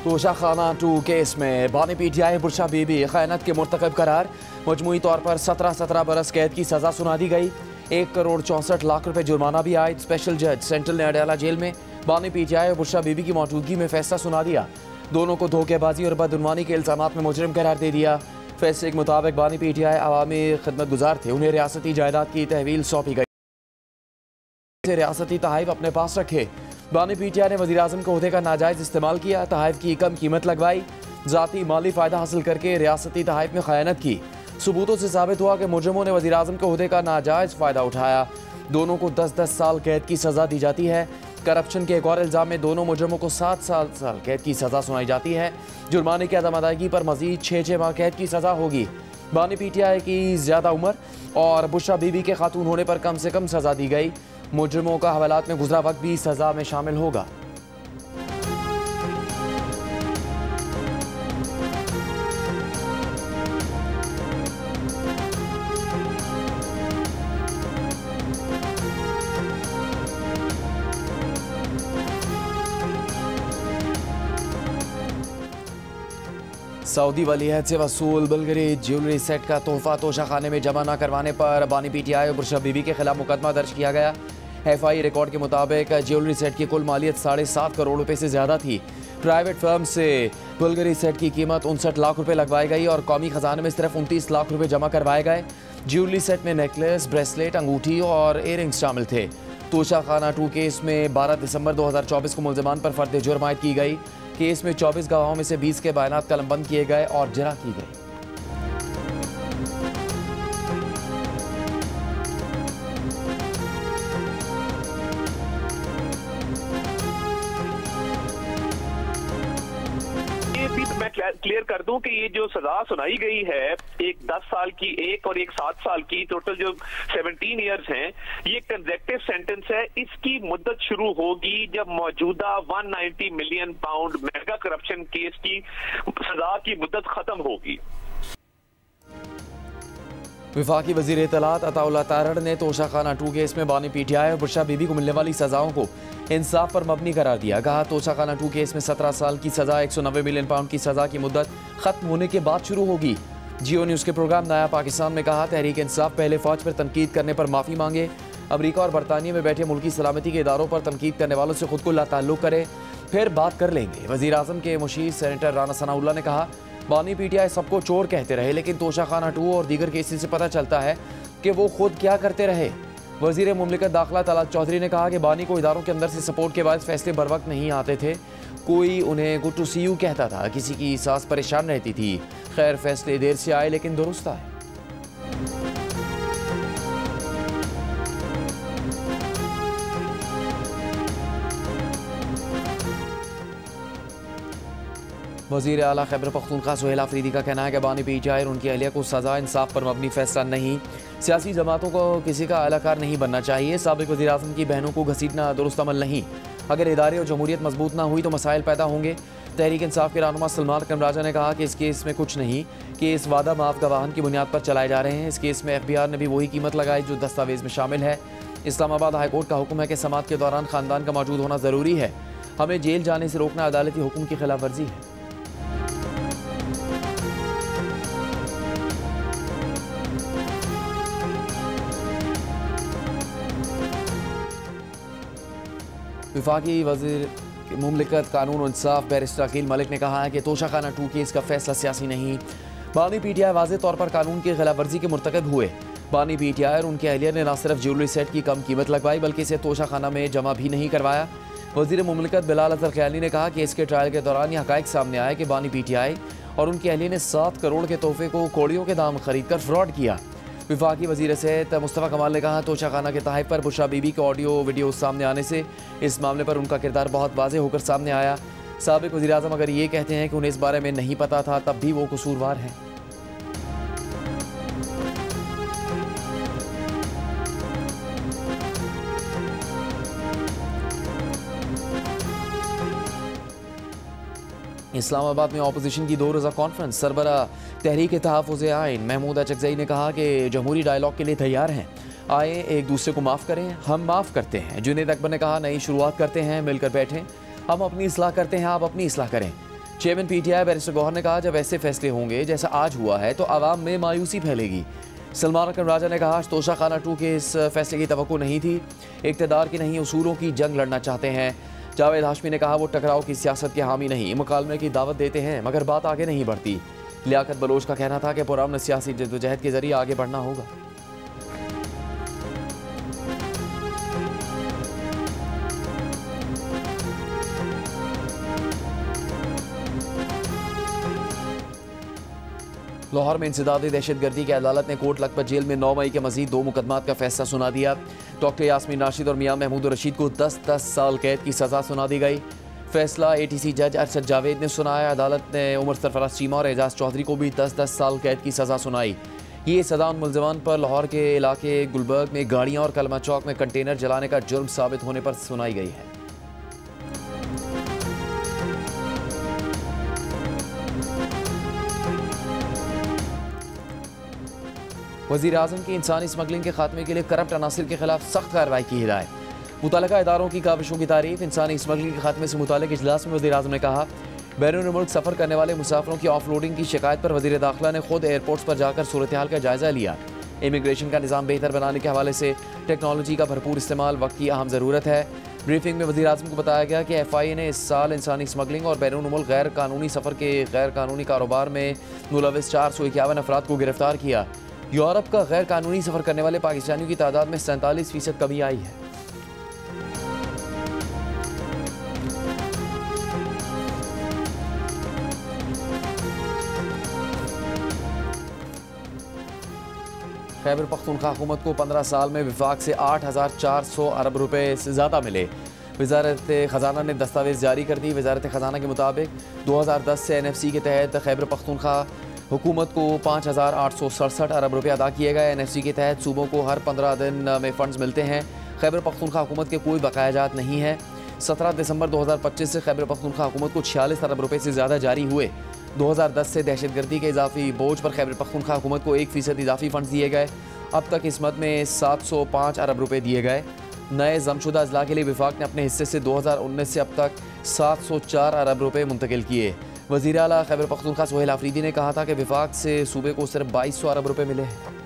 Toshakhana 2 case में बानी PTI बुरशा बीबी खयानत के मुर्तकब करार। मजमूई तौर पर 17 बरस कैद की सजा सुना दी गई। 1 करोड़ 64 लाख रुपए जुर्माना भी आए। स्पेशल जज सेंट्रल ने अडयाला जेल में बानी पीटीआई और बुरशा बीबी की मौजूदगी में फैसला सुना दिया। दोनों को धोखेबाजी और बदउनवानी के इल्जामात में मुजरिम करार दे दिया। फैसले के मुताबिक बानी पीटीआई अवामी खिदमत गुजार थे, उन्हें रियासती जायदाद की तहवील सौंपी गई। रियासती तहाइफ अपने पास रखे। बानी पीटीआई ने वज़ीर-ए-आज़म के ओहदे का नाजायज़ इस्तेमाल किया। तहाइफ की कम कीमत लगवाई, ज़ाती माली फ़ायदा हासिल करके रियासती तहाइफ में खयानत की। सबूतों से साबित हुआ कि मुजरिमों ने वज़ीर-ए-आज़म के ओहदे का नाजायज़ फ़ायदा उठाया। दोनों को 10-10 साल कैद की सज़ा दी जाती है। करप्शन के एक और इल्ज़ाम में दोनों मुजरिमों को 7 साल कैद की सज़ा सुनाई जाती है। जुर्माने की अदम अदायगी पर मज़ीद 6 माह कैद की सज़ा होगी। बानी पीटीआई की ज़्यादा उम्र और बुशरा बीबी के खातून होने पर कम से कम सज़ा दी गई। मुजरिमों का हवालात में गुजरा वक्त भी सज़ा में शामिल होगा। सऊदी वलीअहद से वसूल बुल्गारी ज्वेलरी सेट का तोहफा तोशाखाने में जमा न करवाने पर बानी पीटीआई और बुरशा बीबी के खिलाफ मुकदमा दर्ज किया गया। एफआई रिकॉर्ड के मुताबिक ज्वेलरी सेट की कुल मालियत 7.5 करोड़ रुपए से ज़्यादा थी। प्राइवेट फर्म से बुल्गारी सेट की कीमत 59 लाख रुपए लगवाई गई और कौमी खजाने में सिर्फ 29 लाख रुपए जमा करवाए गए। ज्वेलरी सेट में नेकलेस, ब्रेसलेट, अंगूठी और इयरिंग्स शामिल थे। तोशाखाना 2 केस में 12 दिसंबर 2024 को मुल्ज़मान पर फर्द जुर्म आयद की गई। केस में 24 गवाहों में से 20 के बयानात कलमबंद किए गए और जरा की गई। मैं क्लियर कर दूं कि ये जो सजा सुनाई गई है, एक 10 साल की, एक और एक 7 साल की, टोटल जो 17 ईयर्स हैं, ये कंसेक्टिव सेंटेंस है। इसकी मुद्दत शुरू होगी जब मौजूदा 190 million pound mega corruption case की सजा की मुद्दत खत्म होगी। वफाकी वज़ीर इत्तलात अताउल्लाह तारड़ ने तोशाखाना 2 केस में बानी पीटीआई और बुरशा बीबी को मिलने वाली सजाओं को इंसाफ पर मबनी करार दिया। कहा, तोशाखाना 2 केस में 17 साल की सजा 190 मिलियन पाउंड की सजा की मुद्दत खत्म होने के बाद शुरू होगी। जियो न्यूज़ के प्रोग्राम नया पाकिस्तान में कहा, तहरीक इंसाफ पहले फौज पर तनकीद करने पर माफ़ी मांगे। अमरीका और बरतानिया में बैठे मुल्की सलामती के इदारों पर तनकीद करने वालों से खुद को लाताल्लुक करे, फिर बात कर लेंगे। वज़ीर-ए-आज़म के मुशीर सेनेटर राना सनाउल्लाह ने कहा, बानी पीटीआई सबको चोर कहते रहे, लेकिन तोशाखाना 2 और दीगर केसेस से पता चलता है कि वो खुद क्या करते रहे। वज़ीर मुमलिकत दाखिला तलात चौधरी ने कहा कि बानी को इदारों के अंदर से सपोर्ट के बाद फैसले बर वक्त नहीं आते थे। कोई उन्हें गुड टू सी यू कहता था, किसी की सांस परेशान रहती थी। खैर, फैसले देर से आए लेकिन दुरुस्त आए। वज़ीर आला खैबर पख्तूनख्वा सुहेल आफरीदी का कहना है कि बानी पीटीआई और उनकी अहलिया को सज़ा इंसाफ पर मबनी फैसला नहीं। सियासी जमातों को किसी का अलाकार नहीं बनना चाहिए। साबिक़ वज़ीर-ए-आज़म की बहनों को घसीटना दुरुस्त अमल नहीं। अगर इदारे और जमहूरियत मजबूत ना हुई तो मसाइल पैदा होंगे। तहरीक इंसाफ के रहनुमा सलमान कमराजा ने कहा कि इस केस में कुछ नहीं, केस वादा माफ गवाहन की बुनियाद पर चलाए जा रहे हैं। इस केस में FBI ने भी वही कीमत लगाई जो दस्तावेज में शामिल है। इस्लामाबाद हाई कोर्ट का हुक्म है कि समात के दौरान खानदान का मौजूद होना ज़रूरी है। हमें जेल जाने से रोकना अदालती हुक्म की खिलाफ वर्जी है। वफाकी वज़ीर मुमलिकत कानून और इंसाफ बैरिस्टर अकील मलिक ने कहा है कि तोशाखाना 2 केस का फैसला सियासी नहीं। बानी पीटीआई वाज़े तौर पर कानून की खिलाफ वर्जी के मुर्तकब हुए। बानी पीटीआई और उनके अहलिया ने न सिर्फ ज्वेलरी सेट की कम कीमत लगवाई बल्कि इसे तोशाखाना में जमा भी नहीं करवाया। वज़ीर मुमलिकत बिलाल अज़हर ख़याली ने कहा कि इसके ट्रायल के दौरान यह हक़ाइक़ सामने आया कि बानी पीटीआई और उनके अहलिया ने 7 करोड़ के तोहफे को कौड़ियों के दाम खरीद कर फ्रॉड किया। वफाकी वज़ीर सेहत मुस्तफ़ा कमाल ने कहा, तोशाखाना के तहफ़्फ़ुज़ पर बुशरा बीबी के ऑडियो वीडियो सामने आने से इस मामले पर उनका किरदार बहुत वाज़ेह होकर सामने आया। साबिक़ वज़ीर-ए-आज़म अगर ये कहते हैं कि उन्हें इस बारे में नहीं पता था, तब भी वो कसूरवार हैं। इस्लामाबाद में अपोजिशन की 2 रोज़ा कॉन्फ्रेंस। सरबरा तहरीक तहफ़्फ़ुज़ आइन महमूद अचकज़ई ने कहा कि जमहूरी डायलॉग के लिए तैयार हैं। आए एक दूसरे को माफ़ करें, हम माफ़ करते हैं। जुनैद अकबर ने कहा, नई शुरुआत करते हैं, मिलकर बैठें। हम अपनी इस्लाह करते हैं, आप अपनी इस्लाह करें। चेयरमैन पीटीआई बैरिस्टर गौहर ने कहा, जब ऐसे फैसले होंगे जैसा आज हुआ है तो आवाम में मायूसी फैलेगी। सलमान अकरम राजा ने कहा, तोशाखाना 2 के इस फैसले की तवक्को नहीं थी, इक़्तिदार की नहीं उसूलों की जंग लड़ना चाहते हैं। जावेद हाशमी ने कहा, वो टकराव की सियासत के हामी नहीं, मुकालमे की दावत देते हैं मगर बात आगे नहीं बढ़ती। लियाकत बलोच का कहना था कि पुरअमन सियासी जद्दोजहद के जरिए आगे बढ़ना होगा। लाहौर में इंसदादी दहशतगर्दी की अदालत ने कोट लखपत जेल में 9 मई के मजीद 2 मुकदमात का फैसला सुना दिया। डॉक्टर यास्मीन राशिद और मियां महमूद रशीद को 10-10 साल कैद की सज़ा सुना दी गई। फैसला ATC जज अरशद जावेद ने सुनाया। अदालत ने उमर सरफराज चीमा और एजाज चौधरी को भी 10-10 साल कैद की सज़ा सुनाई। ये सज़ा उन मुलजमान पर लाहौर के इलाके गुलबर्ग में गाड़ियाँ और कलमा चौक में कंटेनर जलाने का जुर्म साबित होने पर सुनाई गई है। वज़ीर आज़म की इंसानी स्मगलिंग के खात्मे के लिए करप्ट अनासिर के खिलाफ सख्त कार्रवाई की हिदायत। मुतल्लिका इदारों की काविशों की तारीफ। इंसानी स्मगलिंग के खात्मे से मुताल्लिक इजलास में वज़ीर आज़म ने कहा, बैरून मुल्क सफ़र करने वाले मुसाफिरों की ऑफलोडिंग की शिकायत पर वज़ीर दाखिला ने खुद एयरपोर्ट्स पर जाकर सूरत हाल का जायज़ा लिया। इमिग्रेशन का निज़ाम बेहतर बनाने के हवाले से टेक्नोलॉजी का भरपूर इस्तेमाल वक्त की अहम ज़रूरत है। ब्रीफिंग में वज़ीर आज़म को बताया गया कि FIA ने इस साल इंसानी स्मगलिंग और बैरून मुल्क गैर कानूनी सफ़र के गैर कानूनी कारोबार में मुलविस 451 अफराद को गिरफ्तार किया। यूरोप का गैर कानूनी सफ़र करने वाले पाकिस्तानियों की तादाद में 47% कमी आई है। खैबर पख्तूनख्वा हुकूमत को 15 साल में विफाक से 8,400 अरब रुपए से ज़्यादा मिले। वज़ारत ख़जाना ने दस्तावेज़ जारी कर दी। वज़ारत ख़जाना के मुताबिक 2010 से NFC के तहत खैबर पख्तूनख्वा हुकूमत को 5,867 अरब रुपये अदा किए गए। NFC के तहत सूबों को हर 15 दिन में फ़ंड्स मिलते हैं। खैबर पख्तूनख्वा हुकूमत के कोई बकायाजात नहीं है। 17 दिसंबर 2025 से खैबर पख्तूनख्वा हुकूमत को 46 अरब रुपये से ज़्यादा जारी हुए। 2010 से दहशतगर्दी के इजाफी बोझ पर खैबर पख्तूनख्वा हुकूमत को 1% इजाफी फ़ंड्स दिए गए। अब तक इस मद में 705 अरब रुपये दिए गए। नए जमशुदा अजला के लिए विफाक ने अपने हिस्से से 2019 से अब तक 704 अरब रुपये मुंतकिल किए। वज़ीर आला खैबर पख्तूनख्वा सोहेल आफरीदी ने कहा था कि विफाक से सूबे को सिर्फ 2200 अरब रुपये मिले हैं।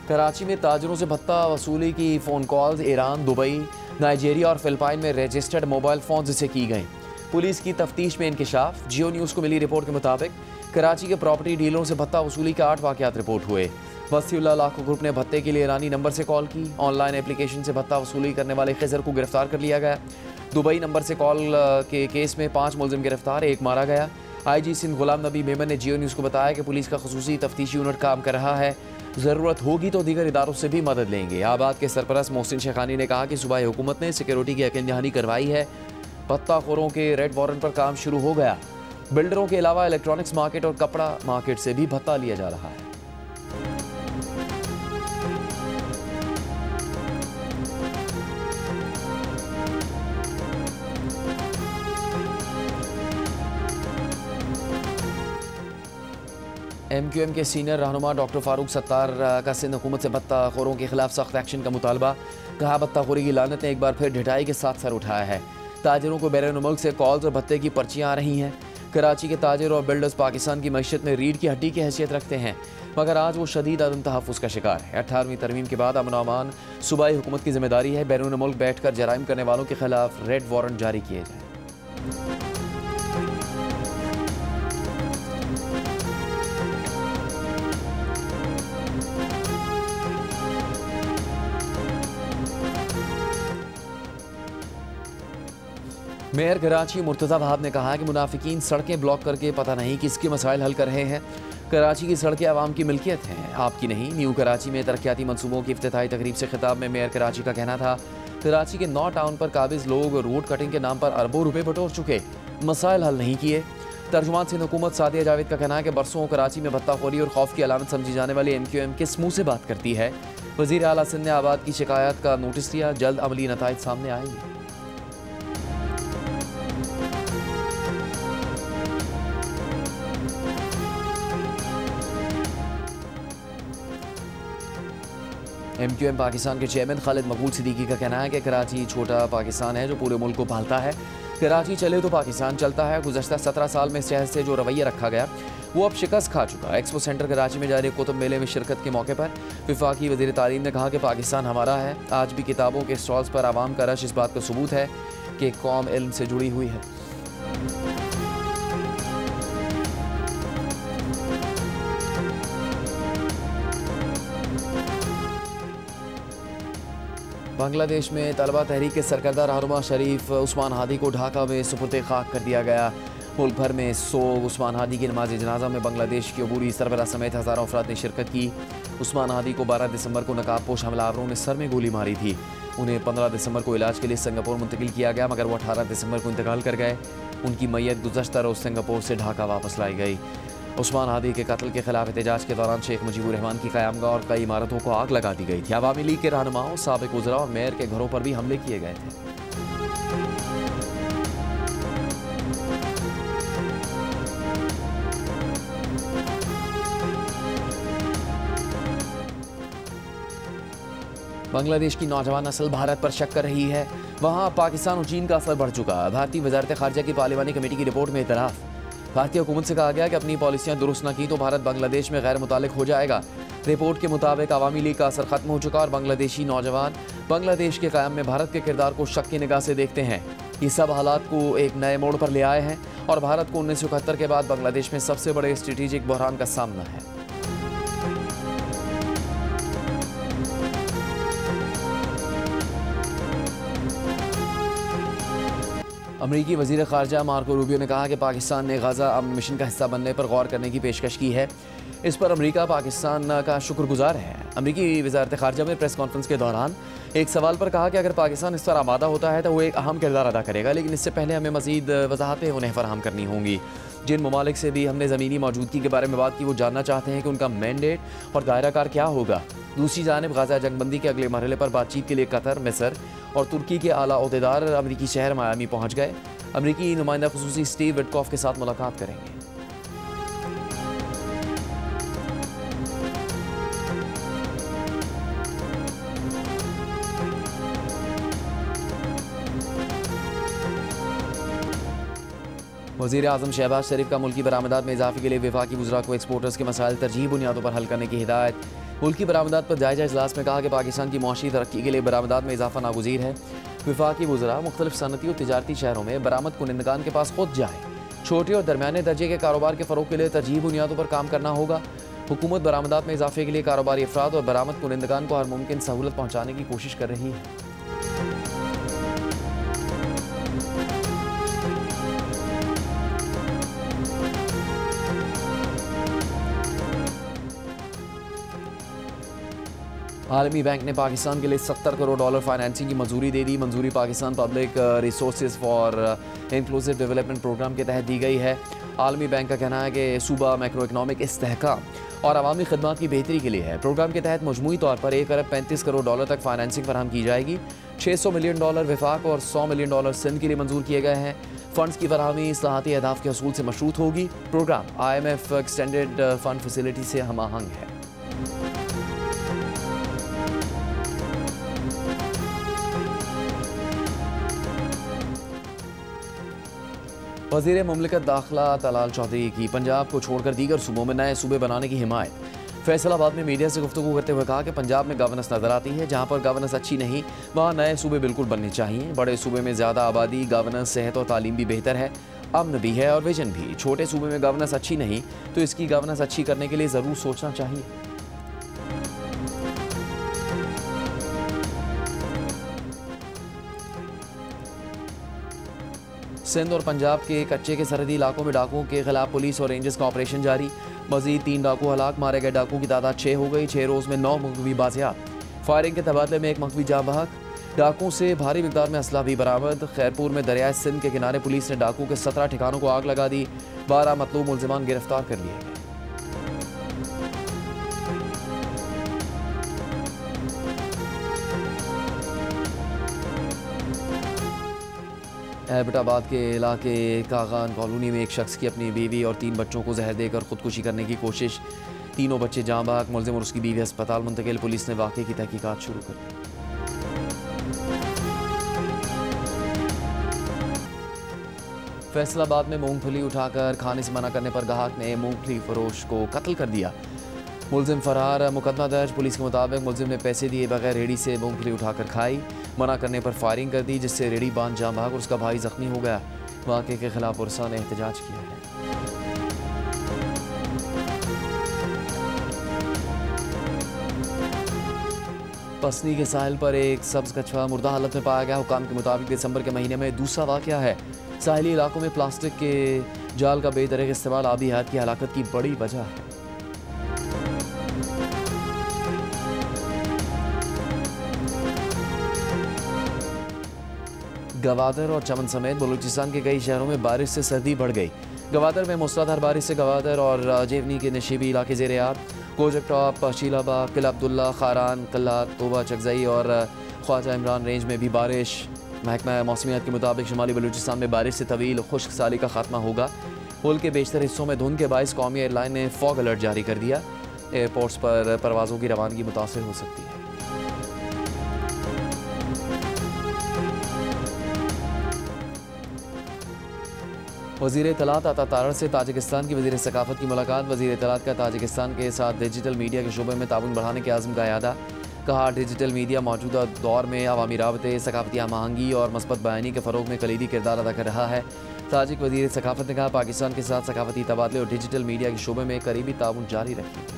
कराची में ताजरों से भत्ता वसूली की phone calls Iran, Dubai, Nigeria और फिलिपाइन में रजिस्टर्ड मोबाइल फ़ोन से की गई। पुलिस की तफ्तीश में इंकशाफ। जियो न्यूज़ को मिली रिपोर्ट के मुताबिक कराची के प्रॉपर्टी डीलरों से भत्ता वसूली के 8 वाक़यात रिपोर्ट हुए। वसीउल्लाह लाखो ग्रुप ने भत्ते के लिए ईरानी नंबर से कॉल की। ऑनलाइन एप्लीकेशन से भत्ता वसूली करने वाले खिजर को गिरफ्तार कर लिया गया। दुबई नंबर से कॉल के केस में 5 मुलजिम गिरफ्तार, 1 मारा गया। IG सिंध गुलाम नबी मेमन ने जियो न्यूज़ को बताया कि पुलिस का खुसूसी तफ्तीशी यूनिट काम कर रहा है। ज़रूरत होगी तो दीगर इदारों से भी मदद लेंगे। आबाद के सरपरस्त मोहसिन शेखानी ने कहा कि सूबाई हुकूमत ने सिक्योरिटी की यकीन दहानी करवाई है। भत्ताखोरों के रेड वारंट पर काम शुरू हो गया। बिल्डरों के अलावा इलेक्ट्रॉनिक्स मार्केट और कपड़ा मार्केट से भी भत्ता लिया जा रहा है। MQM के सीनियर रहनुमा डॉक्टर फारूक सत्तार का सिंध हुकूमत से भत्ताखोरों के खिलाफ सख्त एक्शन का मुतालबा। कहा, भत्ताखोरी की लानत ने एक बार फिर ढिठाई के साथ सर उठाया है। ताजिरों को बैरून मुल्क से कॉल्स और भत्ते की पर्चियाँ आ रही हैं। कराची के ताजिर और बिल्डर्स पाकिस्तान की मईशत में रीढ़ की हड्डी की हैसियत रखते हैं, मगर आज वो शदीद अदम तहफ़्फ़ुज़ का शिकार है। 18वीं तरमीम के बाद अमन अमान सूबाई हुकूमत की जिम्मेदारी है। बैरून मुल्क बैठ कर जराइम करने वालों के खिलाफ रेड वारंट जारी किए जाए। मेयर कराची मुर्तज़ा वहाब ने कहा कि मुनाफिकीन सड़कें ब्लॉक करके पता नहीं किसके मसाइल हल कर रहे हैं। कराची की सड़कें आवाम की मिल्कियत हैं, आपकी नहीं। न्यू कराची में तरक्याती मंसूबों की इफ्तिताही तकरीब से खिताब में मेयर कराची का कहना था, कराची के 9 टाउन पर काबिज लोग रोड कटिंग के नाम पर अरबों रुपए बटोर चुके, मसाइल हल नहीं किए। तर्जुमान सिंध हुकूमत सादिया जावेद का कहना है कि बरसों कराची में भत्ताखोरी और खौफ की अलामत समझी जाने वाली MQM किस मुँह से बात करती है। वज़ीर आला सिंध ने आबाद की शिकायत का नोटिस लिया, जल्द अमली नताइज सामने आएंगे। MQM पाकिस्तान के चेयरमैन खालिद मकबूल सिद्दीकी का कहना है कि कराची छोटा पाकिस्तान है जो पूरे मुल्क को पालता है। कराची चले तो पाकिस्तान चलता है। गुज़श्ता 17 साल में शहर से जो रवैया रखा गया वो अब शिकस्त खा चुका। एक्सपो सेंटर कराची में जारी कुतुब मेले में शिरकत के मौके पर वफाकी वज़ीर तालीम ने कहा कि पाकिस्तान हमारा है। आज भी किताबों के स्टॉल्स पर आवाम का रश इस बात का सबूत है कि कौम इल्म से जुड़ी हुई है। बांग्लादेश में तलबा तहरीक के सरकर्दा रहनुमा शरीफ उस्मान हादी को ढाका में सुपुर्द खाक कर दिया गया। मुल्क भर में सोग। उस्मान हादी की नमाज जनाजा में बांग्लादेश की अबूरी सरबराह समेत हज़ारों अफराद ने शिरकत की। उस्मान हादी को 12 दिसंबर को नकाबपोश हमलावरों ने सर में गोली मारी थी। उन्हें 15 दिसंबर को इलाज के लिए सिंगापुर मुंतकिल किया गया, मगर वो 18 दिसंबर को इंतकाल कर गए। उनकी मैयत गुज़श्ता रोज़ सिंगापुर से ढाका वापस लाई गई। उस्मान हादी के कत्ल के खिलाफ एहतजाज के दौरान शेख मुजीबुर रहमान की क़यामगाह और कई इमारतों को आग लगा दी गई थी। अवामी लीग के रहनुमाओं, साबिक़ वज़रा और मेयर के घरों पर भी हमले किए गए थे। बांग्लादेश की नौजवान नस्ल भारत पर शक कर रही है। वहाँ पाकिस्तान और चीन का असर बढ़ चुका। भारतीय वजारत ख़ारजा की पार्लिमानी कमेटी की रिपोर्ट में इतराफ़। भारतीय हुकूमत से कहा गया कि अपनी पॉलिसियाँ दुरुस्त न की तो भारत बांग्लादेश में गैर मुतालिक हो जाएगा। रिपोर्ट के मुताबिक अवामी लीग का असर खत्म हो चुका और बांग्लादेशी नौजवान बांग्लादेश के क़याम में भारत के किरदार को शक की निगाह से देखते हैं। ये सब हालात को एक नए मोड़ पर ले आए हैं और भारत को 1971 के बाद बांग्लादेश में सबसे बड़े स्ट्रेटेजिक बहरान का सामना है। अमरीकी वज़ीर ख़ारजा मार्को रूबियो ने कहा कि पाकिस्तान ने गज़ा अमन मिशन का हिस्सा बनने पर गौर करने की पेशकश की है। इस पर अमरीका पाकिस्तान का शुक्रगुजार है। अमरीकी वज़ारत ख़ारजा में प्रेस कॉन्फ्रेंस के दौरान एक सवाल पर कहा कि अगर पाकिस्तान इस पर आमादा होता है तो वो एक अहम किरदार अदा करेगा, लेकिन इससे पहले हमें मज़ीद वजाहतें उन्हें फराहम करनी होंगी। जिन ममालिक से भी हमने ज़मीनी मौजूदगी के बारे में बात की वो जानना चाहते हैं कि उनका मैंडेट और दायरा कार क्या होगा। दूसरी जानिब गज़ा जंगबंदी के अगले मरहले पर बातचीत के लिए कतर, मिस्र और तुर्की के आला ओहदेदार अमरीकी शहर मायामी पहुँच गए। अमरीकी नुमाइंदा ख़ुसूसी स्टीव विटकॉफ के साथ मुलाकात करेंगे। वज़ीर आज़म शहबाज शरीफ का मुल्की बरामदात में इजाफे के लिए वफाकी वज़रा को एक्सपोर्टर्स के मसाइल तरजीही बुनियादों पर हल करने की हिदायत। मुल्की बरामदात पर जायजा इजलास में कहा कि पाकिस्तान की मौशी तरक्की के लिए बरामदात में इजाफा नागुज़ीर है। वफाकी वज़रा मुख्तलिफ सनती और तिजारती शहरों में बरामद कुनिंदगान के पास खुद जाए। छोटे और दरमियाने दर्जे के कारोबार के फ़रोग़ के लिए तरजीही बुनियादों पर काम करना होगा। हुकूमत बरामदात में इजाफे के लिए कारोबारी अफराद और बरामद कुनिंदगान को हर मुमकिन सहूलत पहुँचाने की कोशिश कर रही है। आलमी बैंक ने पाकिस्तान के लिए $70 करोड़ फाइनेंसिंग की मंजूरी दे दी। मंजूरी Pakistan public resources for inclusive development programme के तहत दी गई है। आलमी बैंक का कहना है कि सूबा मैक्रो इकनॉमिक इस्तेहकाम और अवामी खदमात की बेहतरी के लिए है। प्रोग्राम के तहत मजमूई तौर पर $1.35 करोड़ तक फाइनेंसिंग फराहम की जाएगी। $600 मिलियन वफाक और $100 मिलियन सिंध के लिए मंजूर किए गए हैं। फंड्स की फराहमी इस्लाहाती अहदाफ के हसूल से मशरूत होगी। Programme IMF extended fund facility से हम आहंग है। वज़ीर मुमलिकत दाखिला तलाल चौधरी की पंजाब को छोड़कर दीगर सूबों में नए सूबे बनाने की हिमायत। फैसलाबाद में मीडिया से गुफ्तगू करते हुए कहा कि पंजाब में गवर्नेंस नजर आती है, जहां पर गवर्नेंस अच्छी नहीं वहां नए सूबे बिल्कुल बनने चाहिए। बड़े सूबे में ज़्यादा आबादी, गवर्नेंस, सेहत और तालीम भी बेहतर है, अमन भी है और विजन भी। छोटे सूबे में गवर्नेंस अच्छी नहीं तो इसकी गवर्नेंस अच्छी करने के लिए ज़रूर सोचना चाहिए। सिंध और पंजाब के कच्चे के सरहदी इलाकों में डाकुओं के खिलाफ पुलिस और रेंजर्स का ऑपरेशन जारी। मजीद 3 डाकू हलाक, मारे गए डाकू की तादाद 6 हो गई। 6 रोज़ में 9 मकवी बाजियाब। फायरिंग के तबादले में 1 मकवी जाँ बहक। डाकुओं से भारी मिकदार में असला भी बरामद। खैरपुर में दरियाए सिंध के किनारे पुलिस ने डाकू के 17 ठिकानों को आग लगा दी। 12 मतलूब मुल्जिमान गिरफ्तार कर लिए गए। एबटाबाद के इलाके कागान कॉलोनी में एक शख्स की अपनी बीवी और 3 बच्चों को जहर देकर खुदकुशी करने की कोशिश। तीनों बच्चे जाँ बहक, मुलजिम और उसकी बीवी अस्पताल मुंतकिल। पुलिस ने वाक़े की तहकीकात शुरू कर दी। फैसलाबाद में मूंगफली उठाकर खाने से मना करने पर गाहक ने मूंगफली फरोश को कत्ल कर दिया। मुलजिम फरार, मुकदमा दर्ज। पुलिस के मुताबिक मुलजिम ने पैसे दिए बगैर रेडी से मूंगफली उठाकर खाई, मना करने पर फायरिंग कर दी जिससे रेडी बांध जाम भाग और उसका भाई जख्मी हो गया। वाक़े के खिलाफ पुरसा ने एहतजाज किया है। पसनी के साहिल पर एक सब्ज कछुआ मुर्दा हालत में पाया गया। हुकाम के मुताबिक दिसंबर के महीने में दूसरा वाक़या है। साहिली इलाकों में प्लास्टिक के जाल का बेदरग इस्तेमाल आबी हयात की हलाकत की बड़ी वजह है। गवादर और चमन समेत बलूचिस्तान के कई शहरों में बारिश से सर्दी बढ़ गई। गवादर में मूसलाधार बारिश से गवादर और जेवनी के नशीबी इलाके ज़ेर-ए-आब, कोजक टॉप, शीलाबाग, किला अब्दुल्ला, खारान, कल्ला, तोबा, चकजई और ख्वाजा इमरान रेंज में भी बारिश। महकमा मौसमियात के मुताबिक शुमाली बलूचिस्तान में बारिश से तवील खुश्क साली का खात्मा होगा। मुल्क के बेशतर हिस्सों में धुंध के बायस कौमी एयरलाइन ने फॉग अलर्ट जारी कर दिया। एयरपोर्ट्स पर परवाज़ों की रवानगी मुतासर हो सकती है। वज़ीर इत्तलात अता तारड़ से ताजिकिस्तान की वज़ीर सकाफ़त की मुलाकात। वज़ीर इत्तलात का ताजिकिस्तान के साथ डिजिटल मीडिया के शोबे में ताउन बढ़ाने के आज़म का यादा। कहा, डिजिटल मीडिया मौजूदा दौर में अवामी राबते, सकाफ़ती आहंगी और मस्बत बयानी के फ़रोग में कलीदी किरदार अदा कर रहा है। ताजिक वज़ीर सकाफ़त ने कहा, पाकिस्तान के साथ सकाफ़ती तबादले और डिजिटल मीडिया के शोबे में करीबी ताउन जारी रखेंगे।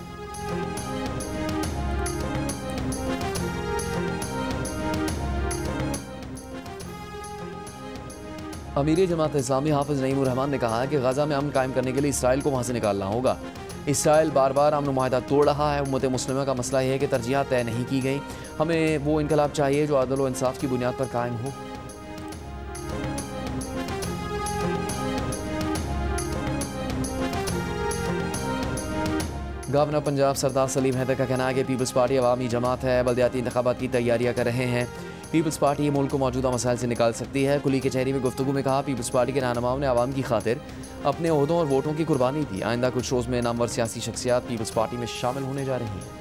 अमीर जमात इस्लामी हाफिज़ नईमुर रहमान ने कहा है कि गजा में अमन कायम करने के लिए इसराइल को वहाँ से निकालना होगा। इसराइल बार बार अमन मुआहदा तोड़ रहा है। उम्मत मुस्लिमा का मसला यह है कि तरजीहात तय नहीं की गई। हमें वो इनकलाब चाहिए जो अदल व इंसाफ की बुनियाद पर कायम हो। गवर्नर पंजाब सरदार सलीम हैदर का कहना है कि पीपल्स पार्टी अवामी जमात है, बल्दियाती इंतखाबात की तैयारियां कर रहे हैं। पीपल्स पार्टी मुल्क को मौजूदा मसाइल से निकाल सकती है। कुली कचहरी में गुफ्तगू में कहा, पीपल्स पार्टी के रहनुमाओं ने आवाम की खातिर अपने ओहदों और वोटों की कुर्बानी दी। आइंदा कुछ रोज़ में नामवर सियासी शख्सियात पीपल्स पार्टी में शामिल होने जा रही हैं।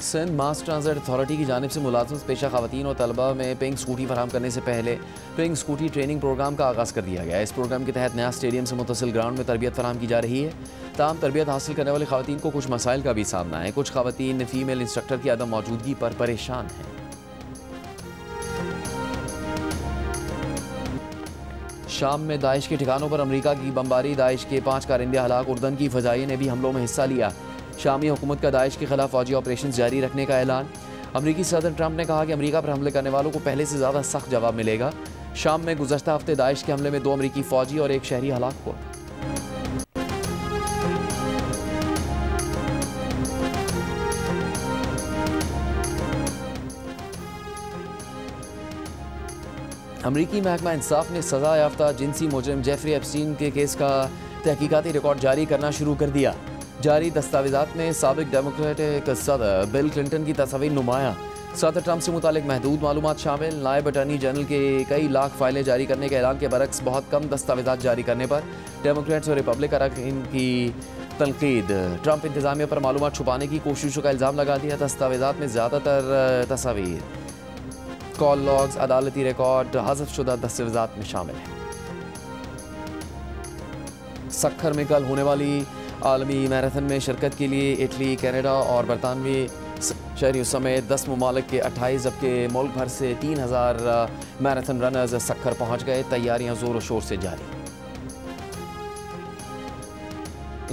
सिंध मास ट्रांजिट अथॉरिटी की जानिब से मुलाजिम पेशा खवातीन और तलबा में पिंक स्कूटी फराहम करने से पहले पिंक स्कूटी ट्रेनिंग प्रोग्राम का आगाज़ कर दिया गया है। इस प्रोग्राम के तहत नया स्टेडियम से मुतसिल ग्राउंड में तरबियत फराहम की जा रही है। ताम तरबियत हासिल करने वाली खवातीन को कुछ मसाइल का भी सामना है। कुछ खवातीन फीमेल इंस्ट्रक्टर की अदम मौजूदगी पर परेशान हैं। शाम में दाइश के ठिकानों पर अमरीका की बमबारी, दाइश के 5 कारिंदे हलाक। उर्दन की फ़जाइया ने भी हमलों में हिस्सा लिया। शामी हुकूमत का दाइश के खिलाफ फौजी ऑपरेशन जारी रखने का ऐलान। अमरीकी सदर ट्रंप ने कहा कि अमरीका पर हमले करने वालों को पहले से ज़्यादा सख्त जवाब मिलेगा। शाम में गुज़श्ता हफ्ते दाइश के हमले में 2 अमरीकी फ़ौजी और 1 शहरी हलाक हुआ। अमरीकी महकमा इंसाफ ने सज़ा याफ्ता जिनसी मुजरिम जेफरी एप्स्टीन के केस का तहकीकाती रिकॉर्ड जारी करना शुरू कर दिया। जारी दस्तावेज़ात में साबिक डेमोक्रेटिक सदर बिल क्लिंटन की तस्वीर नुमाया। सदर ट्रंप से मुतालिक महदूद मालूमात शामिल। नायब अटॉर्नी जनरल के कई लाख फाइलें जारी करने के ऐलान के बरक्स बहुत कम दस्तावेज़ात जारी करने पर डेमोक्रेट्स और रिपब्लिकन की तनकीद। ट्रंप इंतजामिया पर मालूमात छुपाने की कोशिशों का इल्ज़ाम लगा दिया। दस्तावेज़ात में ज़्यादातर तस्वीर, कॉल लॉग्स, अदालती रिकॉर्ड हज़फ शुदा दस्तावेज़ात में शामिल हैं। सक्खर में कल होने वाली आलमी मैराथन में शिरकत के लिए इटली, कनाडा और बरतानवी शहरियों समेत 10 ममालिक के 28 जबकि मुल्क भर से 3000 मैराथन रनर्स सक्खर पहुँच गए। तैयारियाँ ज़ोर शोर से जारी।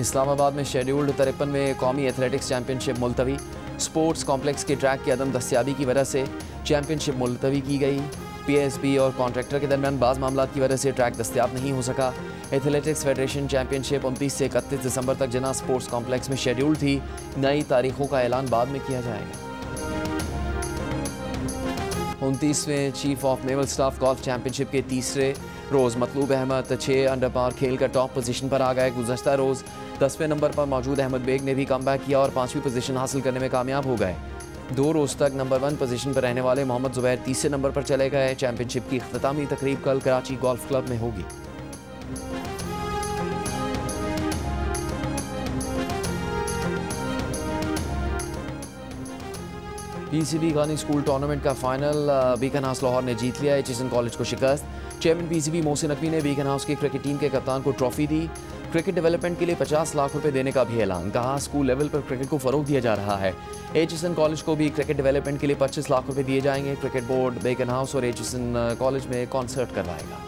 इस्लामाबाद में शेड्यूल्ड 53वें कौमी एथलेटिक्स चैम्पियनशिप मुलतवी। स्पोर्ट्स कॉम्प्लेक्स के ट्रैक की अदम दस्तियाबी की वजह से चैम्पियनशिप मुलतवी की गई। PSB और कॉन्ट्रैक्टर के दरमियान बाज़ मामलात की वजह से ट्रैक दस्तियाब नहीं हो सका। एथलेटिक्स फेडरेशन चैम्पियनशिप 29 से 31 दिसंबर तक जना स्पोर्ट्स कॉम्प्लेक्स में शेड्यूल थी। नई तारीखों का ऐलान बाद में किया जाएगा। 29वें chief of naval staff golf championship के तीसरे रोज़ मतलूब अहमद 6 अंडर पार खेल कर टॉप पोजीशन पर आ गए। गुज़श्ता रोज़ 10वें नंबर पर मौजूद अहमद बेग ने भी कम बैक किया और 5वीं पोजीशन हासिल करने में कामयाब हो गए। 2 रोज़ तक नंबर 1 पोजीशन पर रहने वाले मोहम्मद ज़ुबैर तीसरे नंबर पर चले गए। चैंपियनशिप की इख्तितामी तकरीब कल कराची गोल्फ क्लब में होगी। पीसीबी गानी स्कूल टूर्नामेंट का फाइनल बीकन हाउस लाहौर ने जीत लिया। एचएसएन कॉलेज को शिकस्त। चेयरमैन पीसीबी मोहसिन नकवी ने बीकन हाउस की क्रिकेट टीम के कप्तान को ट्रॉफी दी। क्रिकेट डेवलपमेंट के लिए 50 लाख रुपए देने का भी ऐलान। कहा स्कूल लेवल पर क्रिकेट को फरोग दिया जा रहा है। एचएसएन कॉलेज को भी क्रिकेट डेवलपमेंट के लिए 25 लाख रुपए दिए जाएंगे। क्रिकेट बोर्ड बीकन हाउस और एचएसएन कॉलेज में कॉन्सर्ट करवाएगा।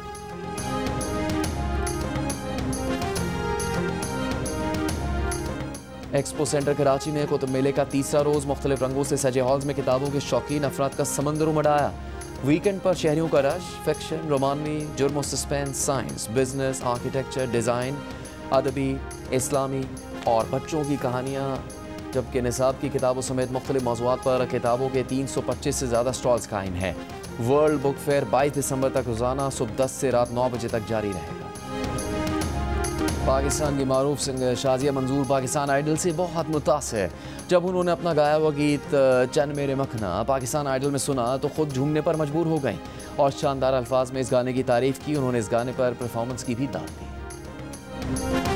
एक्सपो सेंटर कराची में कुतुब मेले का तीसरा रोज़ मुख्तलिफ रंगों से सजे हॉल्स में किताबों के शौकीन अफराद का समंदर उमड़ वीकेंड पर शहरियों का रश। फिक्शन, रोमानी, जुर्म और suspense, science, business, architecture, design, अदबी, इस्लामी और बच्चों की कहानियाँ, जबकि निसाब की किताबों समेत मुख्तलिफ मौज़ूआत पर किताबों के 325 से ज़्यादा स्टॉल्स कायम हैं। वर्ल्ड बुक फेयर 22 दिसंबर तक रोज़ाना सुबह 10 से रात 9 बजे तक जारी रहेगा। पाकिस्तान की मारूफ सिंगर शाजिया मंजूर पाकिस्तान आइडल से बहुत मुतासिर। जब उन्होंने अपना गाया हुआ गीत चन मेरे मखना पाकिस्तान आइडल में सुना तो खुद झूमने पर मजबूर हो गईं और शानदार अल्फाज में इस गाने की तारीफ़ की। उन्होंने इस गाने पर परफॉर्मेंस की भी दाद दी।